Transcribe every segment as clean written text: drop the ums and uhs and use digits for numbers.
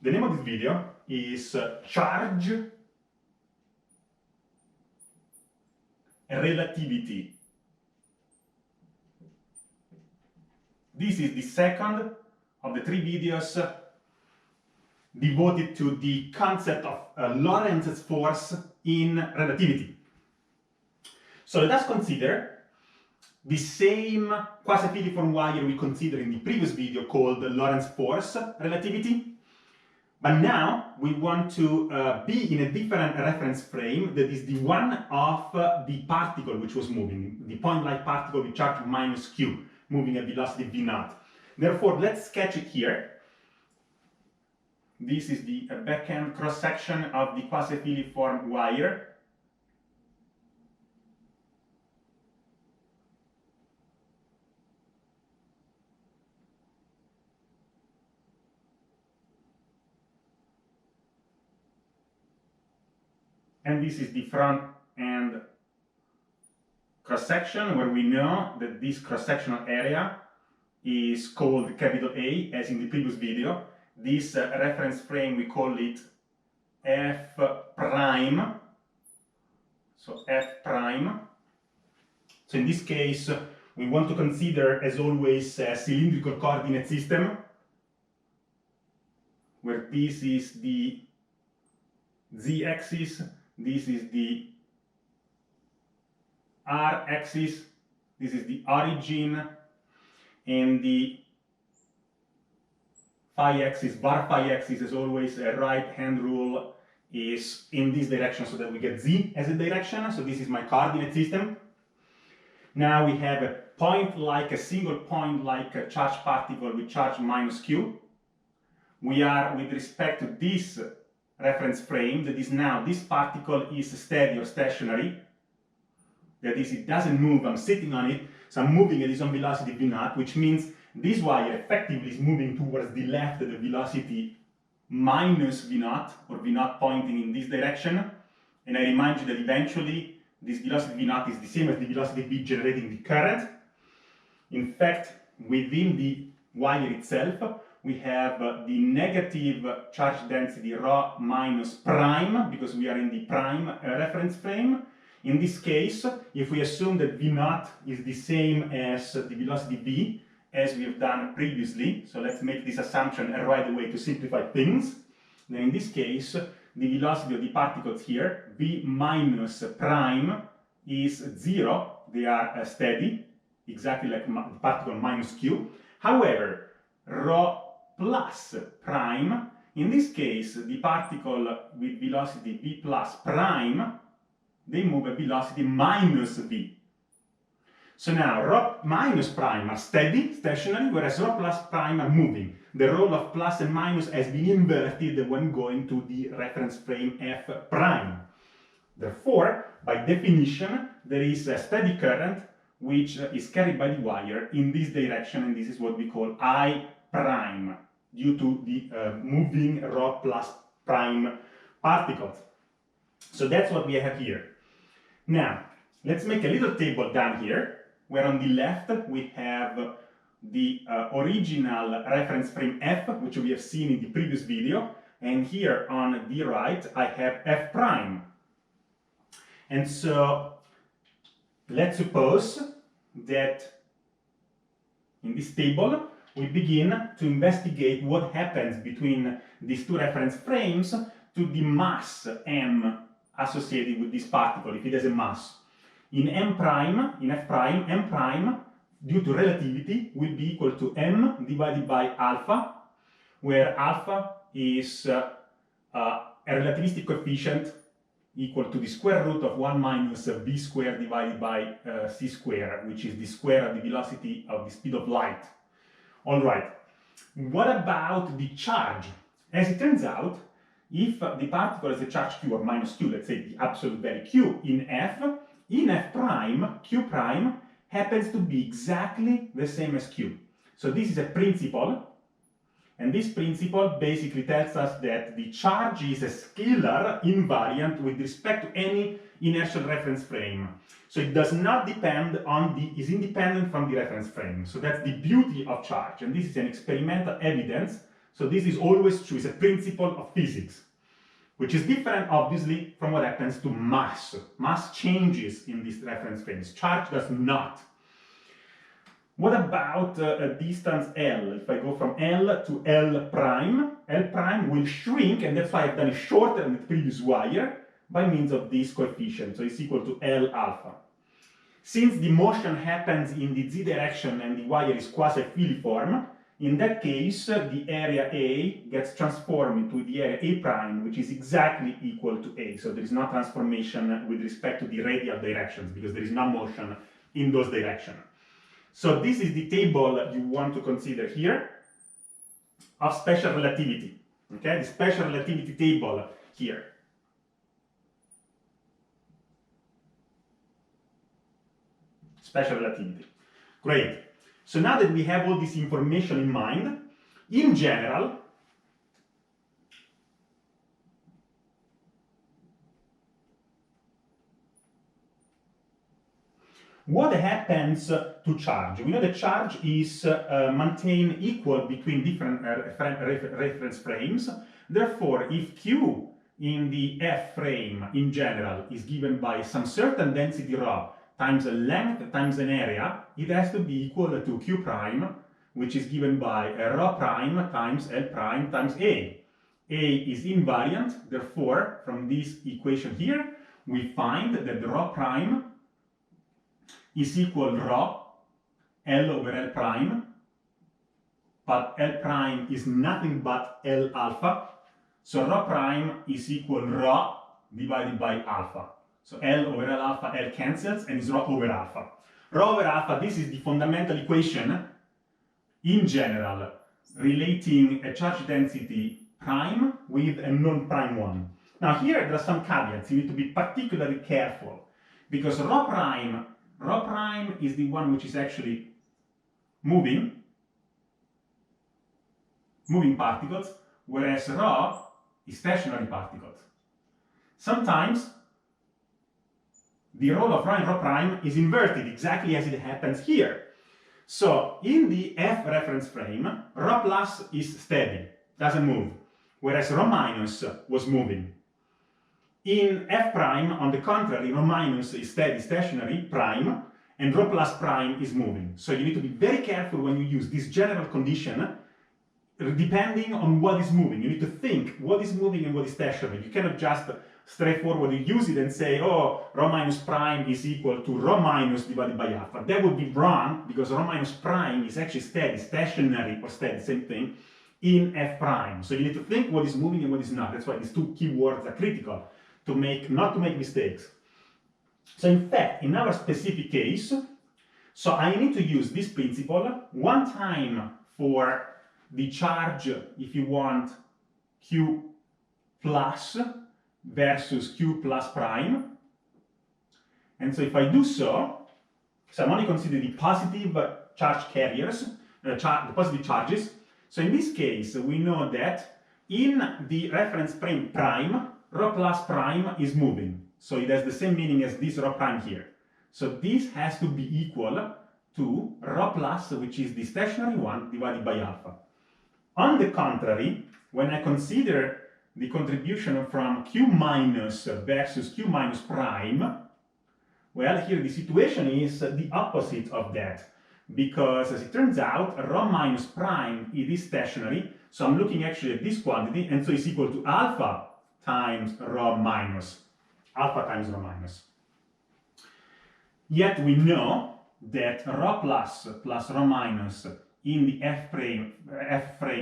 The name of this video is Charge Relativity. This is the second of the 3 videos devoted to the concept of Lorenz's force in relativity. So let us consider the same quasi-filiform wire we considered in the previous video called Lorentz force relativity. But now we want to be in a different reference frame, that is the one of the particle which was moving, the point-like particle with charge minus q, moving at velocity v naught. Therefore, let's sketch it here. This is the backhand cross-section of the quasi-filiform wire. And this is the front end cross-section, where we know that this cross-sectional area is called capital A, as in the previous video. This reference frame, we call it F prime. So F prime. So in this case, we want to consider, as always, a cylindrical coordinate system, where this is the z-axis, this is the r-axis, this is the origin, and the phi-axis, bar phi-axis, as always, a right-hand rule is in this direction, so that we get z as a direction. So this is my coordinate system. Now we have a point like a single point like a charged particle with charge minus q. We are, with respect to this reference frame, that is now this particle is steady or stationary, that is, it doesn't move, I'm sitting on it, so I'm moving at its own velocity v naught, which means this wire effectively is moving towards the left at the velocity minus v naught, or v naught pointing in this direction. And I remind you that eventually this velocity v naught is the same as the velocity v generating the current. In fact, within the wire itself, we have the negative charge density ρ minus prime, because we are in the prime reference frame. In this case, if we assume that v naught is the same as the velocity v, as we have done previously, so let's make this assumption right away to simplify things. Then in this case, the velocity of the particles here, v minus prime, is 0. They are steady, exactly like the particle minus q. However, ρ plus prime, in this case, the particle with velocity v plus prime, they move at velocity minus v. So now ρ minus prime are steady, stationary, whereas ρ plus prime are moving. The role of plus and minus has been inverted when going to the reference frame f prime. Therefore, by definition, there is a steady current which is carried by the wire in this direction, and this is what we call I prime, due to the moving ρ plus prime particles. So that's what we have here. Now, let's make a little table down here, where on the left we have the original reference frame f, which we have seen in the previous video, and here on the right I have f prime. And so let's suppose that in this table we begin to investigate what happens between these two reference frames to the mass m associated with this particle, if it has a mass. In f prime, m prime, due to relativity, will be equal to m divided by alpha, where alpha is a relativistic coefficient equal to the square root of 1 minus v squared divided by c squared, which is the square of the velocity of the speed of light. All right, what about the charge? As it turns out, if the particle has a charge q or minus q, let's say the absolute value q in f prime, q prime happens to be exactly the same as q. So this is a principle, and this principle basically tells us that the charge is a scalar invariant with respect to any inertial reference frame. So it does not depend on is independent from the reference frame. So that's the beauty of charge, and this is an experimental evidence So this is always true. It's a principle of physics, which is different, obviously, from what happens to mass. Mass changes in these reference frames. Charge does not. What about a distance L? If I go from L to L prime will shrink, and that's why I've done it shorter than the previous wire by means of this coefficient. So it's equal to L alpha. Since the motion happens in the z direction and the wire is quasi-filiform, in that case, the area A gets transformed into the area A prime, which is exactly equal to A. So there is no transformation with respect to the radial directions, because there is no motion in those directions. So this is the table you want to consider here of special relativity. Okay, the special relativity table here. Special relativity. Great. So now that we have all this information in mind, in general, what happens to charge? We know that charge is maintained equal between different reference frames. Therefore, if Q in the F frame in general is given by some certain density ρ times a length times an area, it has to be equal to Q prime, which is given by ρ prime times L prime times A. A is invariant, therefore, from this equation here, we find that ρ prime is equal ρ L over L prime, but L prime is nothing but L alpha, so ρ prime is equal ρ divided by alpha. So L over L alpha, L cancels, and is ρ over alpha. Ρ over alpha, this is the fundamental equation in general relating a charge density prime with a non-prime one. Now here there are some caveats. You need to be particularly careful, because ρ prime is the one which is actually moving particles, whereas ρ is stationary particles. Sometimes the role of ρ and ρ prime is inverted, exactly as it happens here. So in the F reference frame, ρ plus is steady, doesn't move, whereas ρ minus was moving. In F prime, on the contrary, ρ minus is steady, stationary, prime, and ρ plus prime is moving. So you need to be very careful when you use this general condition, depending on what is moving. You need to think what is moving and what is stationary. You cannot just straightforwardly use it and say, oh, ρ minus prime is equal to ρ minus divided by alpha. That would be wrong, because ρ minus prime is actually steady, stationary or steady, same thing, in F prime. So you need to think what is moving and what is not. That's why these two keywords are critical, not to make mistakes. So in fact, in our specific case, so I need to use this principle one time for the charge, if you want, Q plus versus Q plus prime. And so if I do so I'm only considering the positive charge carriers, the positive charges. So in this case, we know that in the reference frame prime, ρ plus prime is moving. So it has the same meaning as this ρ prime here. So this has to be equal to ρ plus, which is the stationary one, divided by alpha. On the contrary, when I consider the contribution from Q minus versus Q minus prime, well, here the situation is the opposite of that, because as it turns out, ρ minus prime, it is stationary, so I'm looking actually at this quantity, and so it's equal to alpha times ρ minus. Alpha times ρ minus. Yet we know that ρ plus ρ minus in the F frame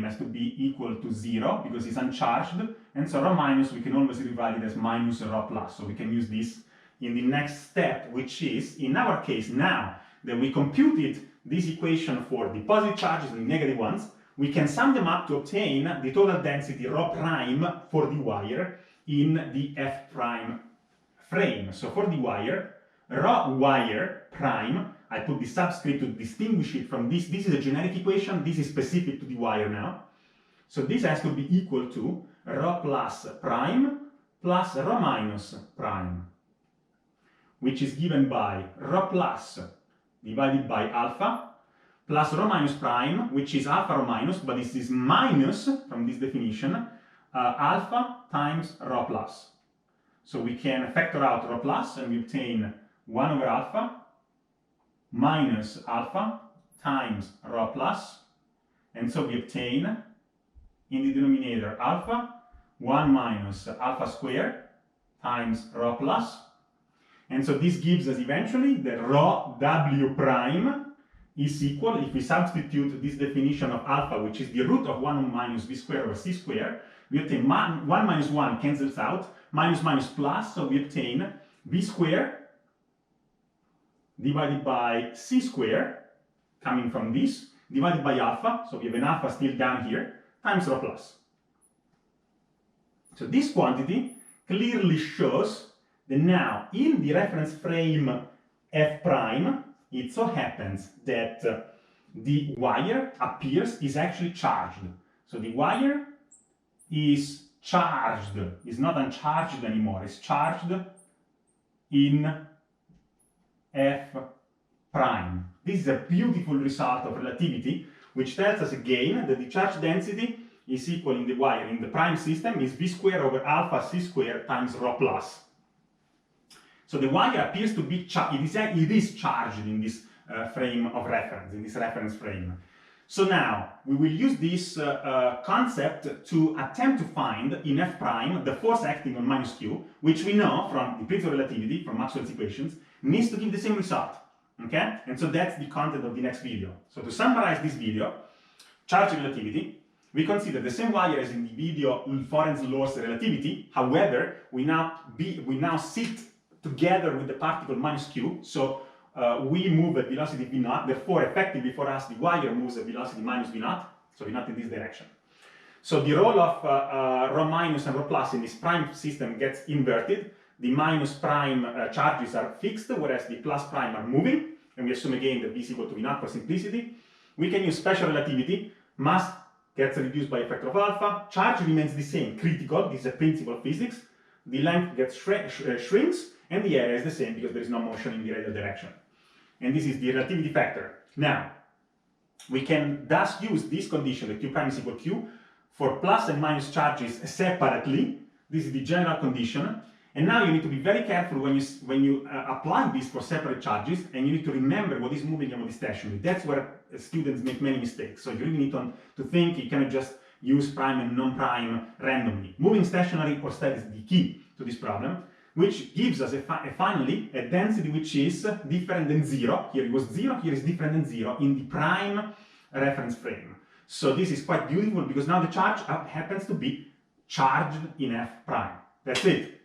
has to be equal to 0 because it's uncharged, and so ρ minus we can always rewrite it as minus ρ plus. So we can use this in the next step, which is, in our case now that we computed this equation for the positive charges and the negative ones, we can sum them up to obtain the total density ρ prime for the wire in the F prime frame. So for the wire, ρ wire prime, I put the subscript to distinguish it from this. This is a generic equation, this is specific to the wire now. So this has to be equal to ρ plus prime plus ρ minus prime, which is given by ρ plus divided by alpha plus rho minus prime, which is alpha rho minus, but this is minus, from this definition, alpha times rho plus. So we can factor out rho plus, and we obtain 1 over alpha minus alpha times rho plus, and so we obtain in the denominator alpha 1 minus alpha squared times rho plus, and so this gives us eventually that rho w prime is equal, if we substitute this definition of alpha, which is the root of 1 minus v squared over c squared, we obtain 1 minus 1 cancels out, minus minus plus, so we obtain v squared divided by c squared, coming from this, divided by alpha, so we have an alpha still down here, times rho plus. So this quantity clearly shows that now in the reference frame f prime, it so happens that the wire appears is actually charged. So the wire is charged, is not uncharged anymore, it's charged in f prime. This is a beautiful result of relativity, which tells us again that the charge density is equal in the wire in the prime system is v squared over alpha c squared times rho plus. So the wire appears to be it is charged in this frame of reference, in this reference frame. So now we will use this concept to attempt to find in f prime the force acting on minus q, which we know from the principle of relativity, from Maxwell's equations, needs to give the same result. Okay? And so that's the content of the next video. So to summarize this video, charge relativity, we consider the same wire as in the video Lorentz laws relativity. However, we now sit together with the particle minus q, so we move at velocity v naught, therefore effectively for us the wire moves at velocity minus v naught, so v naught in this direction. So the role of rho minus and rho plus in this prime system gets inverted. The minus prime charges are fixed, whereas the plus prime are moving, and we assume again that v is equal to v naught for simplicity. We can use special relativity, mass gets reduced by a factor of alpha, charge remains the same, critical, this is a principle of physics, the length gets shrinks, and the area is the same because there is no motion in the radial direction. And this is the relativity factor. Now, we can thus use this condition, that q prime is equal to q, for plus and minus charges separately. This is the general condition. And now you need to be very careful when you apply this for separate charges, and you need to remember what is moving and what is stationary. That's where students make many mistakes. So you really need to think, you cannot just use prime and non-prime randomly. Moving stationary or steady is the key to this problem, which gives us finally a density which is different than zero. Here it was zero, here is different than zero in the prime reference frame. So this is quite beautiful because now the charge happens to be charged in f prime. That's it.